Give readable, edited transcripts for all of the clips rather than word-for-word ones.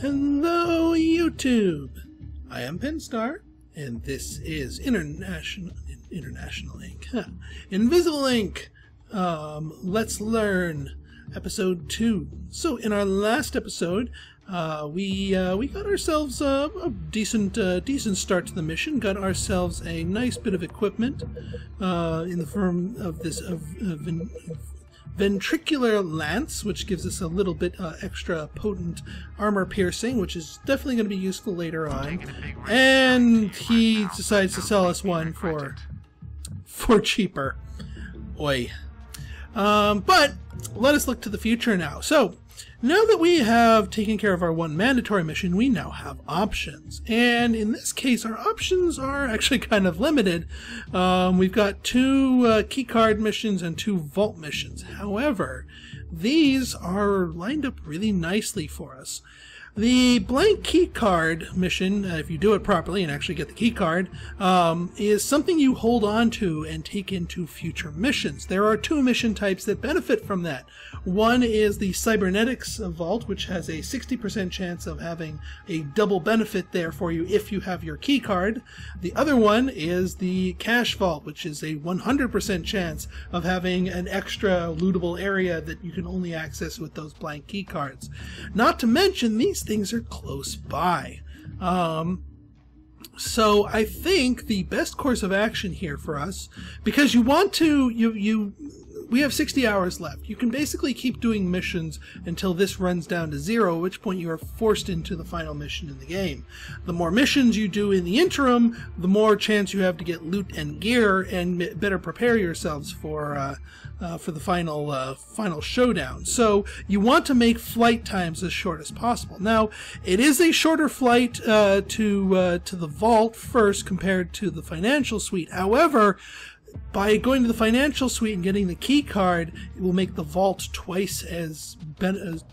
Hello, YouTube! I am Pinstar, and this is International Ink. Invisible Ink! Let's Learn, Episode 2. So, in our last episode, we got ourselves a decent start to the mission. Got ourselves a nice bit of equipment in the form of this ventricular lance, which gives us a little bit extra potent armor piercing, which is definitely going to be useful later on. And he decides to sell us one for cheaper. Oi. But let us look to the future now. So, now that we have taken care of our one mandatory mission, we now have options. And in this case, our options are actually kind of limited. We've got 2 keycard missions and 2 vault missions. However, these are lined up really nicely for us. The blank keycard mission, if you do it properly and actually get the keycard, is something you hold on to and take into future missions. There are 2 mission types that benefit from that. One is the Cybernetics Vault, which has a 60% chance of having a double benefit there for you if you have your keycard. The other one is the Cash Vault, which is a 100% chance of having an extra lootable area that you can only access with those blank keycards. Not to mention, these things are close by. So I think the best course of action here for us, because you want to, we have 60 hours left. You can basically keep doing missions until this runs down to 0, at which point you are forced into the final mission in the game. The more missions you do in the interim, the more chance you have to get loot and gear, and better prepare yourselves for the final showdown. So you want to make flight times as short as possible. Now, it is a shorter flight to the vault first compared to the financial suite. However, by going to the financial suite and getting the key card, it will make the vault twice as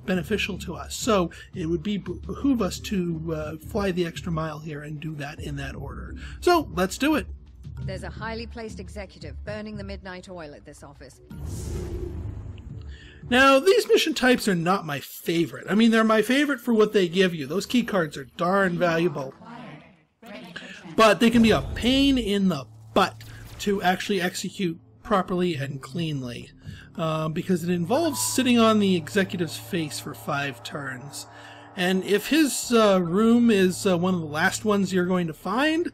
beneficial to us. So it would behoove us to fly the extra mile here and do that in that order. So let's do it. There's a highly placed executive burning the midnight oil at this office. Now, these mission types are not my favorite. I mean, they're my favorite for what they give you. Those key cards are darn valuable. But they can be a pain in the butt to actually execute properly and cleanly, because it involves sitting on the executive's face for 5 turns. And if his room is one of the last ones you're going to find,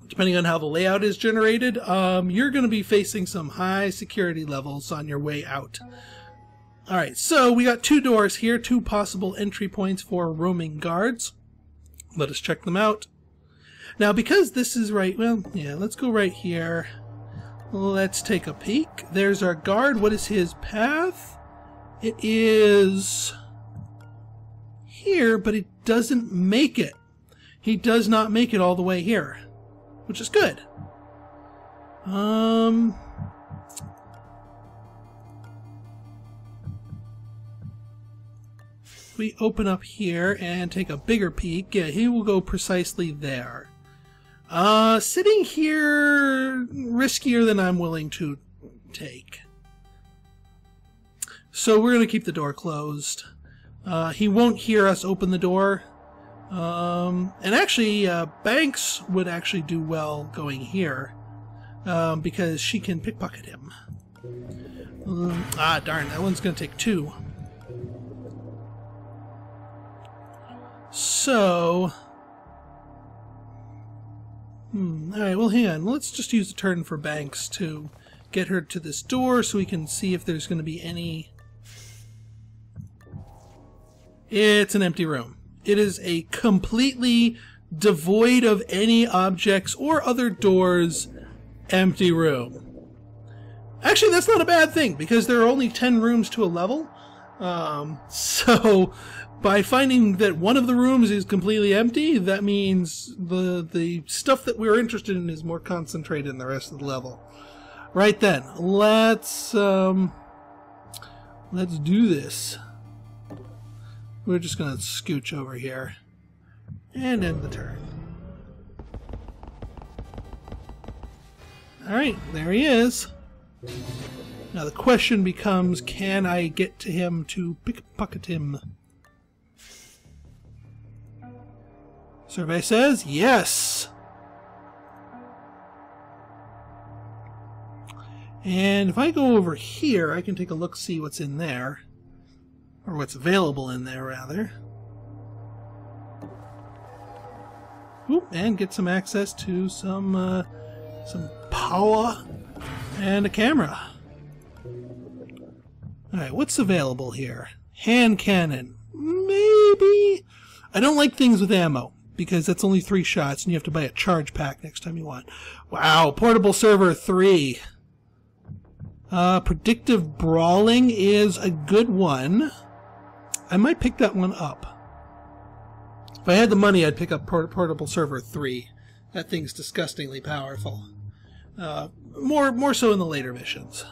depending on how the layout is generated, you're going to be facing some high security levels on your way out. Alright, so we got 2 doors here, 2 possible entry points for roaming guards. Let us check them out. Now, because this is let's go right here. Let's take a peek. There's our guard. What is his path? It is here, but it doesn't make it. He does not make it all the way here, which is good. We open up here and take a bigger peek. Yeah, he will go precisely there. Sitting here, riskier than I'm willing to take. So we're going to keep the door closed. He won't hear us open the door. And actually, Banks would actually do well going here, because she can pickpocket him. Darn, that one's going to take 2. So... Alright, well, hang on. Let's just use the turn for Banks to get her to this door so we can see if there's going to be any... It's an empty room. It is a completely devoid of any objects or other doors empty room. Actually, that's not a bad thing, because there are only 10 rooms to a level. So... by finding that one of the rooms is completely empty, that means the stuff that we're interested in is more concentrated in the rest of the level. Right then, let's do this. We're just gonna scooch over here and end the turn. Alright, there he is. Now the question becomes, can I get to him to pickpocket him? Survey says yes. And if I go over here, I can take a look, see what's in there. Or what's available in there, rather. Oop, and get some access to some power and a camera. Alright, what's available here? Hand cannon. Maybe? I don't like things with ammo, because that's only 3 shots, and you have to buy a charge pack next time you want. Wow, portable server 3. Predictive brawling is a good one. I might pick that one up. If I had the money, I'd pick up portable server 3. That thing's disgustingly powerful. More so in the later missions.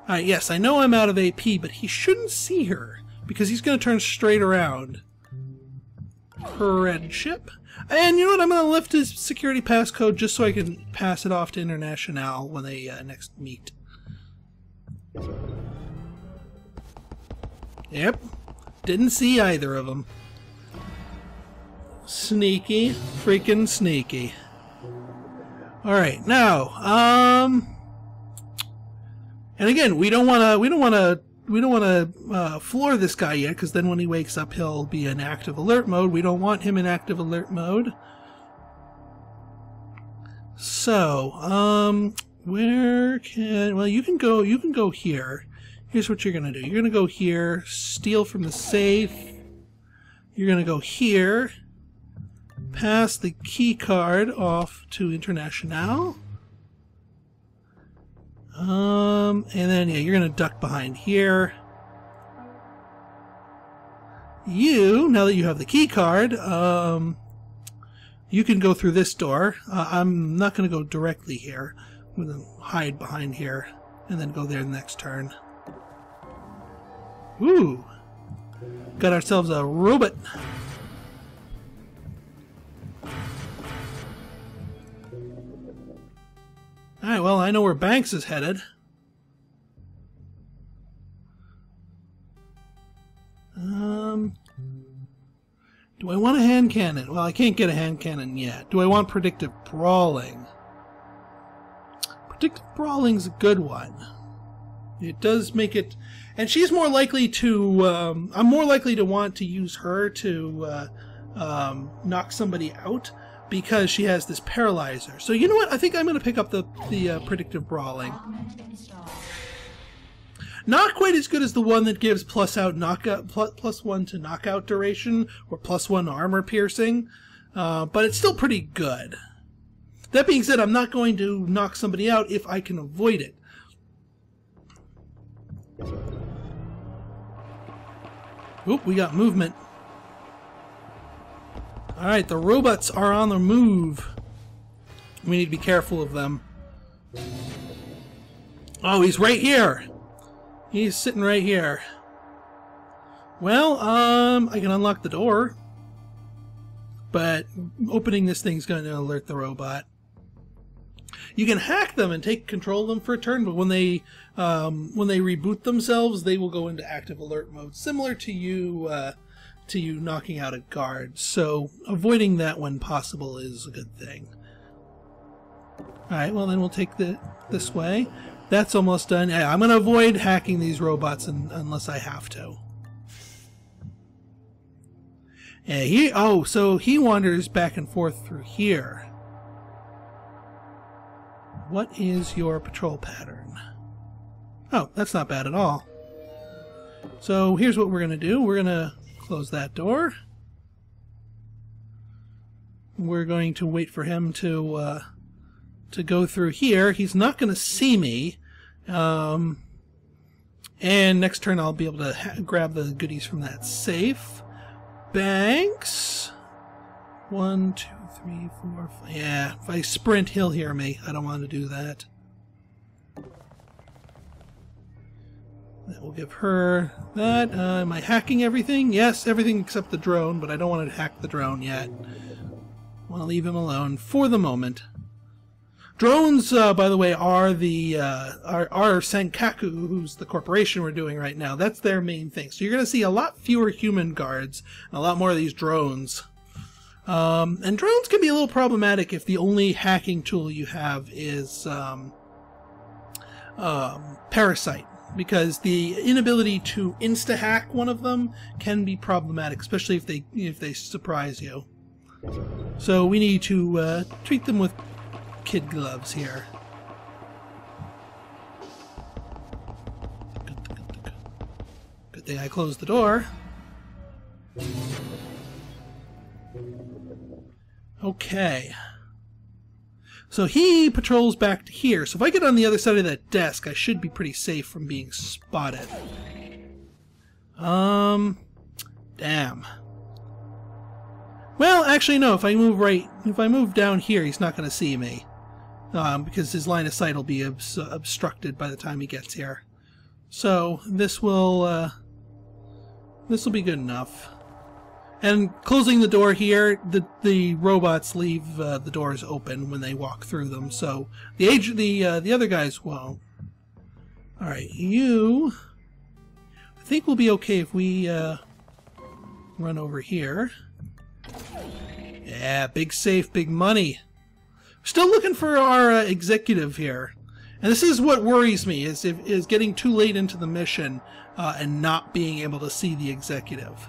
Alright, yes, I know I'm out of AP, but he shouldn't see her, because he's going to turn straight around. Friendship. And you know what? I'm going to lift his security passcode just so I can pass it off to International when they next meet. Yep. Didn't see either of them. Sneaky. Freaking sneaky. Alright, now, and again, we don't want to floor this guy yet, because then when he wakes up, he'll be in active alert mode. We don't want him in active alert mode. So, where can... Well, you can go here. Here's what you're going to do. You're going to go here, steal from the safe. You're going to go here, pass the key card off to International. And then, yeah, you're going to duck behind here. Now that you have the key card, you can go through this door. I'm not going to go directly here. I'm going to hide behind here and then go there the next turn. Ooh! Got ourselves a robot. Alright, well, I know where Banks is headed. Do I want a hand cannon? Well, I can't get a hand cannon yet. Do I want predictive brawling? Predictive brawling's a good one. It does make it... And she's more likely to... I'm more likely to want to use her to knock somebody out, because she has this paralyzer. So you know what? I think I'm going to pick up the predictive brawling. Not quite as good as the one that gives +1 to knockout duration, or +1 armor piercing, but it's still pretty good. That being said, I'm not going to knock somebody out if I can avoid it. Oop, we got movement. Alright, the robots are on the move. We need to be careful of them. Oh, he's right here! He's sitting right here. Well, I can unlock the door. But opening this thing's going to alert the robot. You can hack them and take control of them for a turn, but when they reboot themselves, they will go into active alert mode, similar to you knocking out a guard. So avoiding that when possible is a good thing. Alright, well then we'll take this way. That's almost done. Yeah, I'm going to avoid hacking these robots unless I have to. Yeah, so he wanders back and forth through here. What is your patrol pattern? Oh, that's not bad at all. So here's what we're going to do. We're going to close that door. We're going to wait for him to go through here. He's not going to see me. And next turn I'll be able to grab the goodies from that safe. Banks. 1, 2, 3, 4, 5. Yeah, if I sprint, he'll hear me. I don't want to do that. That will give her that. Am I hacking everything? Yes, everything except the drone, but I don't want to hack the drone yet. I want to leave him alone for the moment. Drones, by the way, are the are Senkaku, who's the corporation we're doing right now. That's their main thing. So you're going to see a lot fewer human guards, and a lot more of these drones. And drones can be a little problematic if the only hacking tool you have is Parasite, because the inability to insta-hack one of them can be problematic, especially if they surprise you. So we need to treat them with kid gloves here. Good thing I closed the door. Okay. So he patrols back to here. So if I get on the other side of that desk, I should be pretty safe from being spotted. Damn. Well, actually, no. If I move down here, he's not going to see me. Because his line of sight will be obstructed by the time he gets here. So this will be good enough. And closing the door here, the robots leave the doors open when they walk through them. So the other guys won't. All right, I think we'll be okay if we run over here. Yeah, big safe, big money. Still looking for our executive here, and this is what worries me: is getting too late into the mission and not being able to see the executive,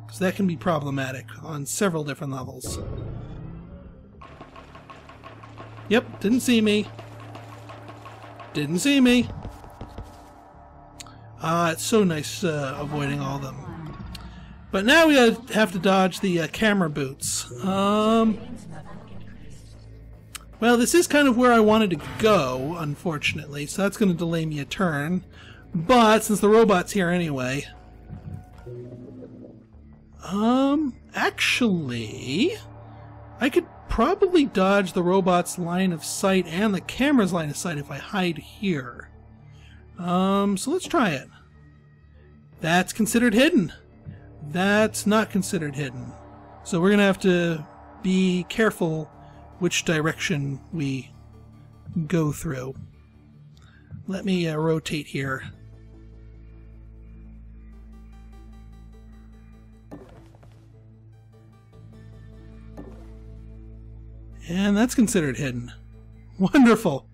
because that can be problematic on several different levels. Yep, didn't see me. Didn't see me. It's so nice avoiding all of them. But now we have to dodge the camera boots. Well, this is kind of where I wanted to go, unfortunately, so that's going to delay me a turn. But since the robot's here anyway... Actually... I could probably dodge the robot's line of sight and the camera's line of sight if I hide here. So let's try it. That's considered hidden. That's not considered hidden. So we're going to have to be careful which direction we go through. Let me rotate here. And that's considered hidden. Wonderful.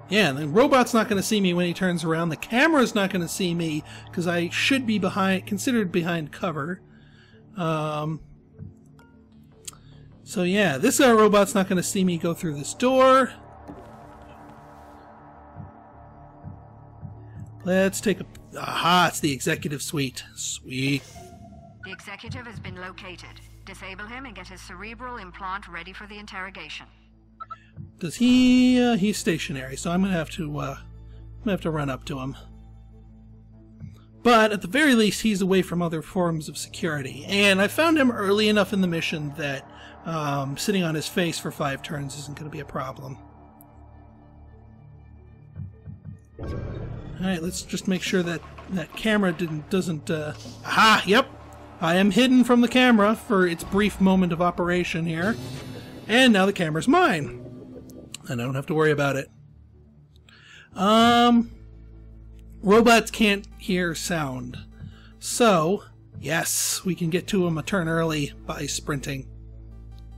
Yeah, the robot's not going to see me when he turns around. The camera's not going to see me because I should be considered behind cover. So yeah, this robot's not going to see me go through this door. Let's take a... Aha, it's the executive suite. Sweet. The executive has been located. Disable him and get his cerebral implant ready for the interrogation. Does he... he's stationary, so I'm going to have to run up to him. But at the very least, he's away from other forms of security. And I found him early enough in the mission that sitting on his face for 5 turns isn't going to be a problem. Alright, let's just make sure that that camera doesn't... Aha! Yep! I am hidden from the camera for its brief moment of operation here. And now the camera's mine. I don't have to worry about it. Robots can't hear sound. So, yes, we can get to him a turn early by sprinting.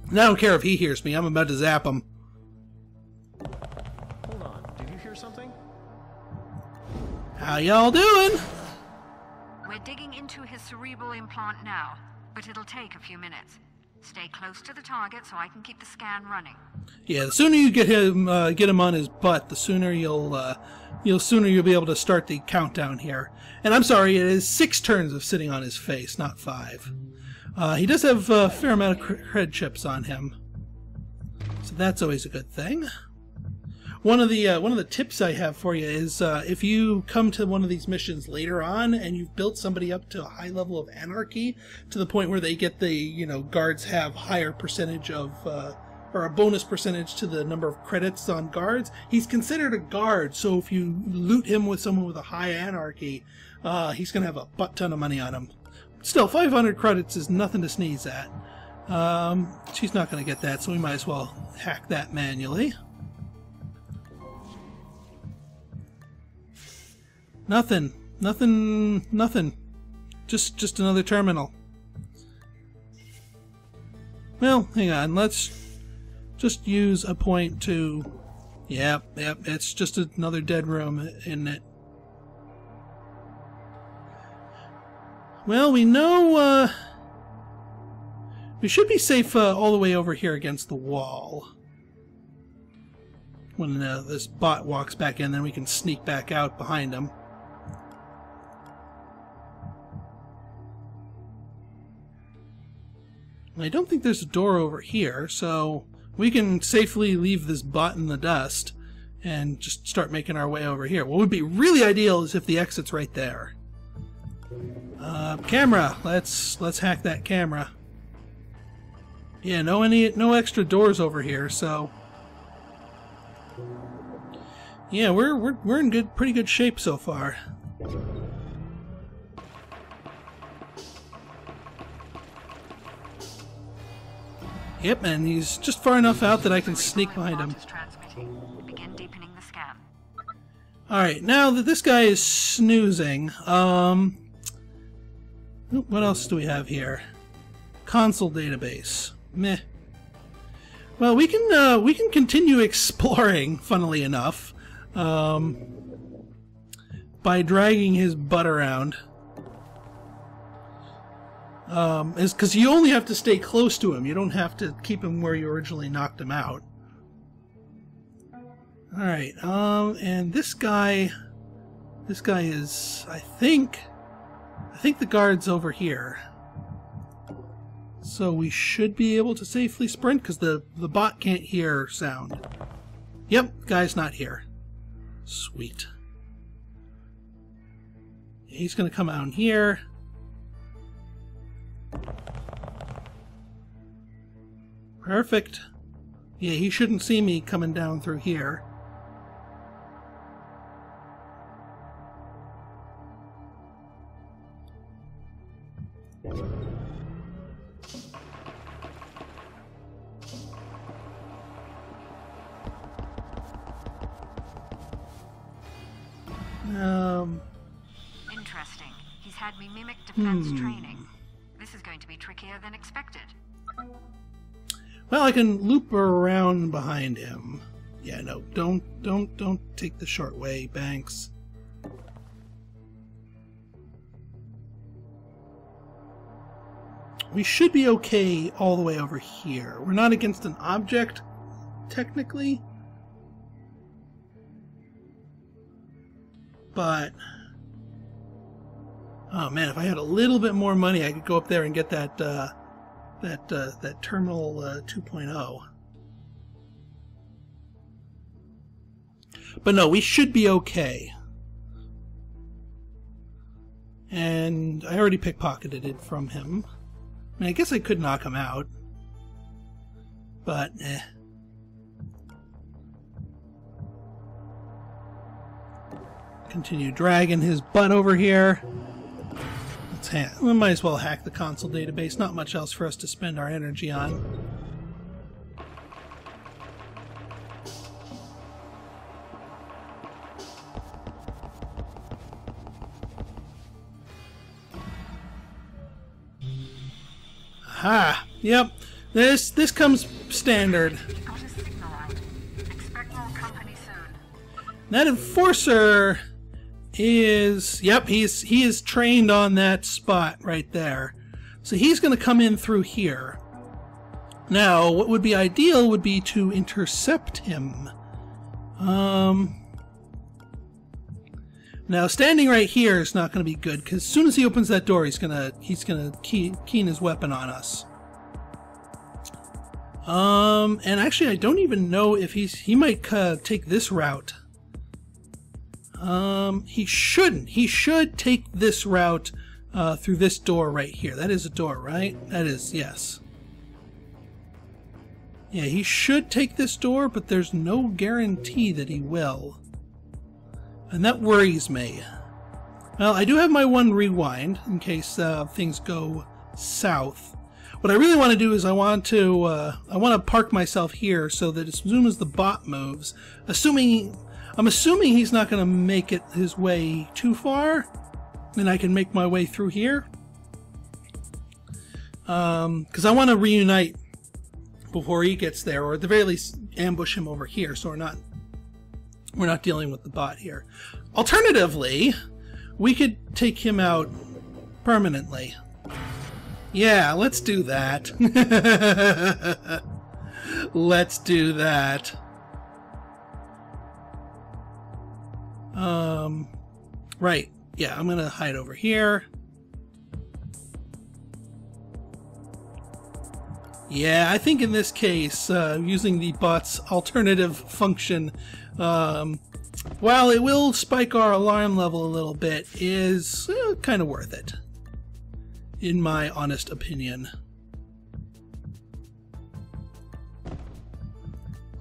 And I don't care if he hears me, I'm about to zap him. Hold on, did you hear something? How y'all doing? We're digging into his cerebral implant now, but it'll take a few minutes. Stay close to the target so I can keep the scan running. Yeah, the sooner you get him on his butt, the sooner you'll be able to start the countdown here. And I'm sorry, it is 6 turns of sitting on his face, not 5. He does have a fair amount of cred chips on him, so that's always a good thing. One of the tips I have for you is if you come to one of these missions later on and you've built somebody up to a high level of anarchy to the point where they get the guards have higher percentage of or a bonus percentage to the number of credits on guards, he's considered a guard. So if you loot him with someone with a high anarchy, he's gonna have a butt ton of money on him. Still, 500 credits is nothing to sneeze at. She's not going to get that, so we might as well hack that manually. Nothing. Nothing. Nothing. Just another terminal. Well, hang on. Let's just use a point to... Yep, it's just another dead room, isn't it? Well, we know, we should be safe all the way over here against the wall. When this bot walks back in, then we can sneak back out behind him. I don't think there's a door over here, so we can safely leave this bot in the dust and just start making our way over here. What would be really ideal is if the exit's right there. Camera. Let's hack that camera. Yeah, no extra doors over here, so yeah, we're in pretty good shape so far. Yep, and he's just far enough out that I can sneak behind him. Begin deepening the scan. Alright, now that this guy is snoozing, what else do we have here? Console database. Meh. Well, we can continue exploring, funnily enough, by dragging his butt around. Is because you only have to stay close to him. You don't have to keep him where you originally knocked him out. Alright, and this guy is, I think the guard's over here. So we should be able to safely sprint, because the bot can't hear sound. Yep, guy's not here. Sweet. He's gonna come out here. Perfect. Yeah, he shouldn't see me coming down through here. Interesting. He's had me mimic defense training. This is going to be trickier than expected. Well, I can loop around behind him. Yeah, no, don't take the short way, Banks. We should be okay all the way over here. We're not against an object, technically. But oh man, if I had a little bit more money, I could go up there and get that that terminal 2.0. But no, we should be okay. And I already pickpocketed it from him. I mean, I guess I could knock him out, but eh. Continue dragging his butt over here. We might as well hack the console database. Not much else for us to spend our energy on. Aha! Yep. This comes standard. Got a signal out. Expect more company soon. That enforcer is, yep, he is trained on that spot right there. So he's going to come in through here. Now, what would be ideal would be to intercept him. Now, standing right here is not going to be good, because as soon as he opens that door, he's gonna keen his weapon on us. And actually, I don't even know if he might take this route. He shouldn't. He should take this route through this door right here. That is a door, right? That is, yes. Yeah, he should take this door, but there's no guarantee that he will. And that worries me. Well, I do have my one rewind in case things go south. What I really want to do is I want to park myself here so that as soon as the bot moves, I'm assuming he's not going to make it his way too far, and I can make my way through here. Because I want to reunite before he gets there, or at the very least ambush him over here, so we're not dealing with the bot here. Alternatively, we could take him out permanently. Yeah, let's do that. Let's do that. Right. Yeah, I'm gonna hide over here. Yeah, I think in this case, using the bot's alternative function, while it will spike our alarm level a little bit, is kind of worth it, in my honest opinion.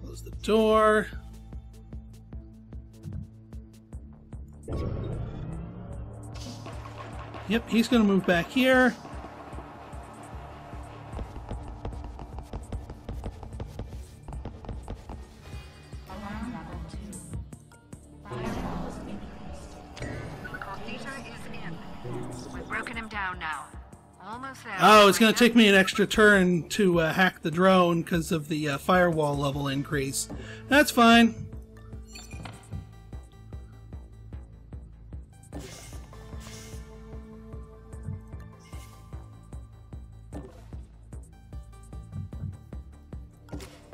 Close the door. Yep, he's going to move back here. Oh, it's going to take me an extra turn to hack the drone because of the firewall level increase. That's fine.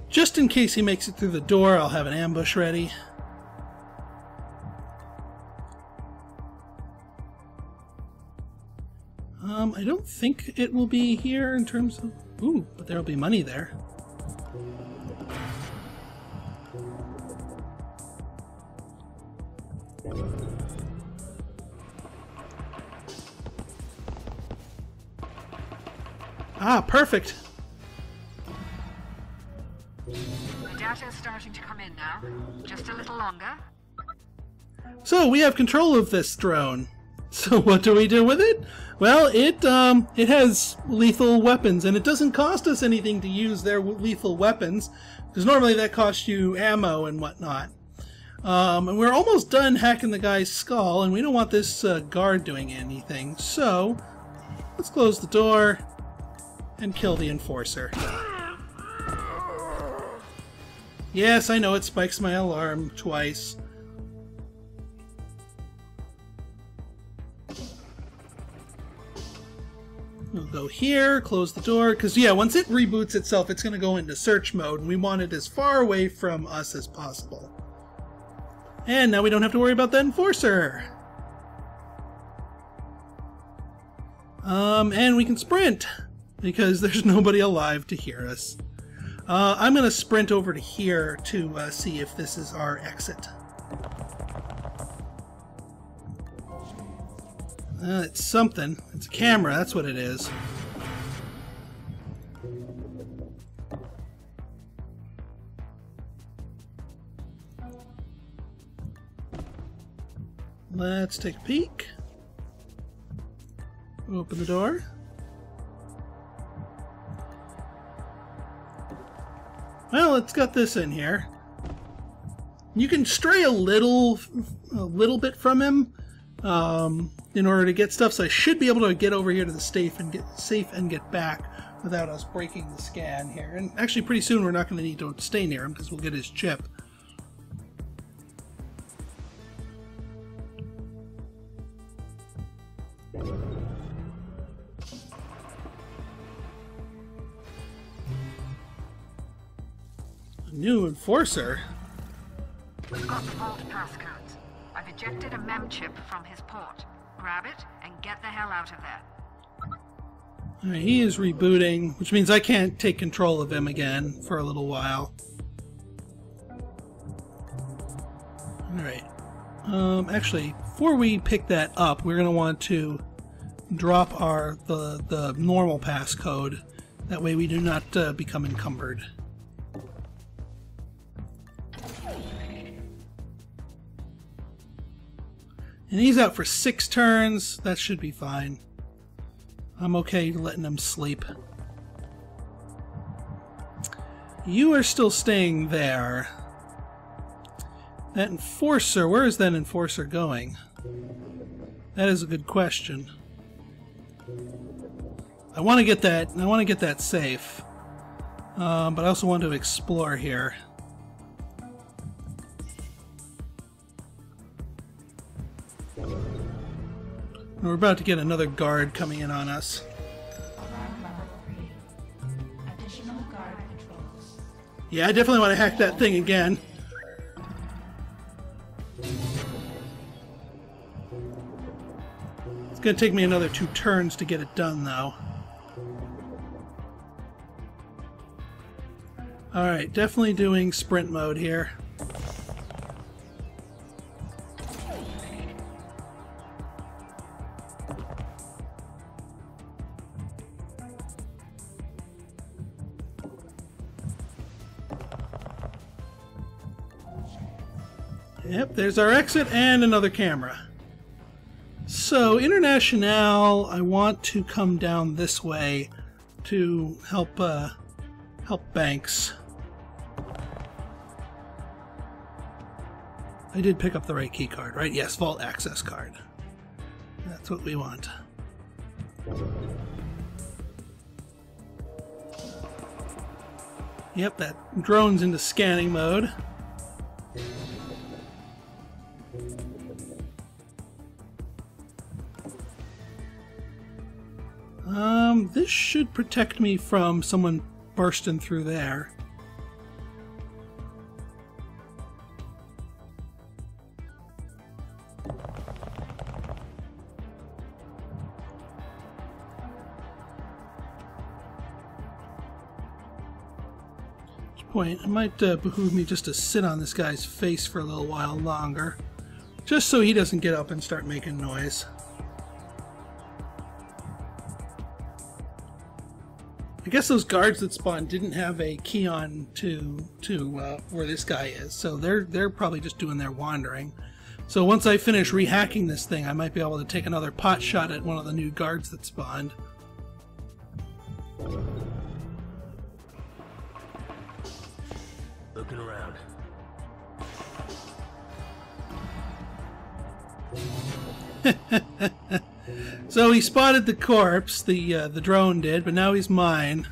Just in case he makes it through the door, I'll have an ambush ready. I don't think it will be here in terms of... Ooh, but there'll be money there. Ah, perfect. The data is starting to come in now. Just a little longer. So we have control of this drone. So what do we do with it? Well, it has lethal weapons, and it doesn't cost us anything to use their lethal weapons, because normally that costs you ammo and whatnot. And we're almost done hacking the guy's skull, and we don't want this guard doing anything. So let's close the door and kill the enforcer. Yes, I know it spikes my alarm twice. We'll go here, close the door, because yeah, once it reboots itself, it's going to go into search mode, and we want it as far away from us as possible. And now we don't have to worry about that enforcer. And we can sprint, because there's nobody alive to hear us. I'm going to sprint over to here to see if this is our exit. It's something. It's a camera, that's what it is. Let's take a peek. Open the door. Well, it's got this in here. You can stray a little bit from him. In order to get stuff, so I should be able to get over here to the safe and get back without us breaking the scan here. And actually, pretty soon we're not going to need to stay near him because we'll get his chip. A new enforcer. We've got the vault passcodes. I've ejected a mem chip from his port. Grab it and get the hell out of there. Alright, he is rebooting, which means I can't take control of him again for a little while. Alright. Actually, before we pick that up, we're going to want to drop the normal passcode. That way we do not become encumbered. And he's out for 6 turns. That should be fine. I'm okay letting him sleep. You are still staying there. That enforcer, where is that enforcer going? That is a good question. I want to get that safe. But I also want to explore here. We're about to get another guard coming in on us. Yeah, I definitely want to hack that thing again. It's going to take me another 2 turns to get it done, though. Alright, definitely doing sprint mode here. Yep, there's our exit and another camera. So, International, I want to come down this way to help Banks. I did pick up the right key card, right? Yes, vault access card. That's what we want. Yep, that drone's into scanning mode. This should protect me from someone bursting through there. Point, it might behoove me just to sit on this guy's face for a little while longer, just so he doesn't get up and start making noise. I guess those guards that spawned didn't have a key on to where this guy is, so they're probably just doing their wandering. So once I finish rehacking this thing, I might be able to take another pot shot at one of the new guards that spawned. Looking around. So he spotted the corpse, the drone did, but now he's mine.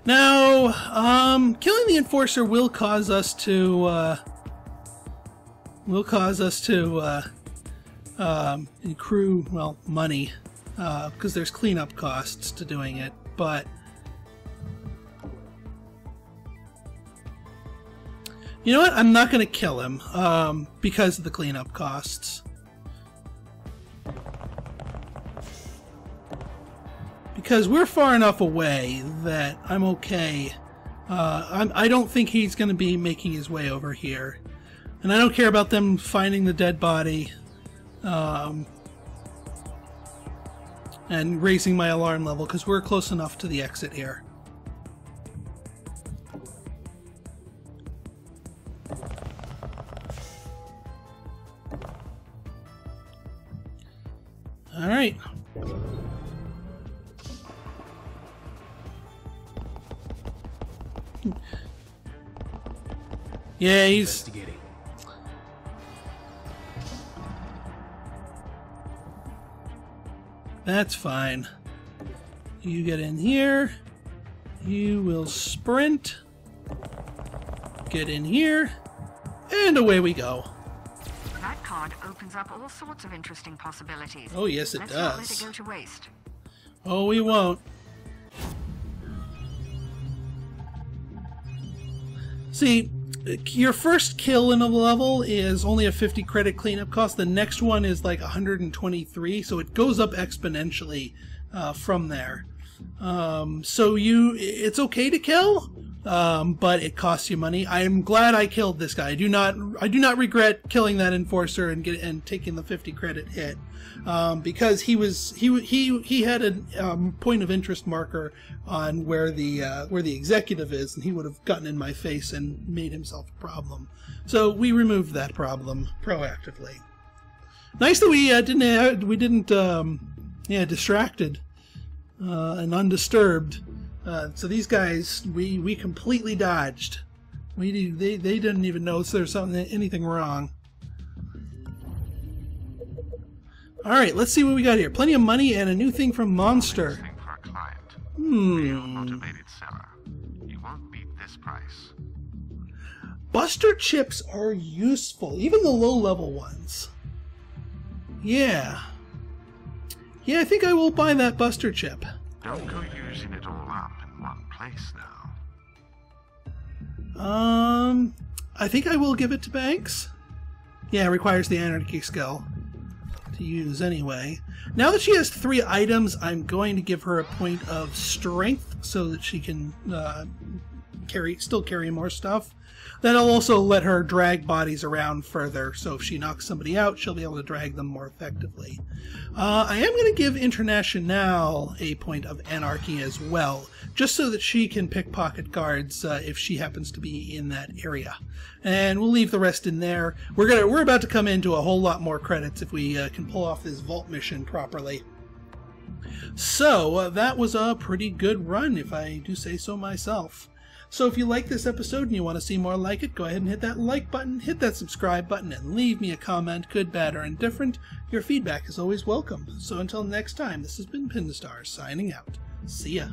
Now, killing the enforcer will cause us to accrue, well, money, because there's cleanup costs to doing it, but you know what? I'm not going to kill him because of the cleanup costs. Because we're far enough away that I'm okay. I don't think he's going to be making his way over here. And I don't care about them finding the dead body and raising my alarm level, because we're close enough to the exit here. All right. Yeah, he's... That's fine. You get in here. You will sprint. Get in here. And away we go. That card opens up all sorts of interesting possibilities. Oh, yes, it Let's does. not let it go to waste. Oh, we won't. See, your first kill in a level is only a 50 credit cleanup cost. The next one is like 123, so it goes up exponentially from there. So it's okay to kill, but it costs you money. I am glad I killed this guy. I do not regret killing that enforcer and taking the 50 credit hit, because he had a point of interest marker on where the executive is, and he would have gotten in my face and made himself a problem. So we removed that problem proactively. Nice that we didn't distracted and undisturbed So these guys, we completely dodged. They didn't even notice there's anything wrong. All right, let's see what we got here. Plenty of money and a new thing from Monster. Motivated seller. You won't beat this price. Buster chips are useful, even the low-level ones. Yeah. Yeah, I think I will buy that Buster chip. Don't go using it all up in one place now. I think I will give it to Banks. Yeah, it requires the Anarchy skill to use anyway. Now that she has 3 items, I'm going to give her a point of strength so that she can still carry more stuff. Then I'll also let her drag bodies around further, so if she knocks somebody out, she'll be able to drag them more effectively. I am going to give Internationale a point of Anarchy as well, just so that she can pickpocket guards if she happens to be in that area. And we'll leave the rest in there. We're about to come into a whole lot more credits if we can pull off this vault mission properly. So that was a pretty good run, if I do say so myself. So if you like this episode and you want to see more like it, go ahead and hit that like button, hit that subscribe button, and leave me a comment, good, bad, or indifferent. Your feedback is always welcome. So until next time, this has been Pinstar signing out. See ya.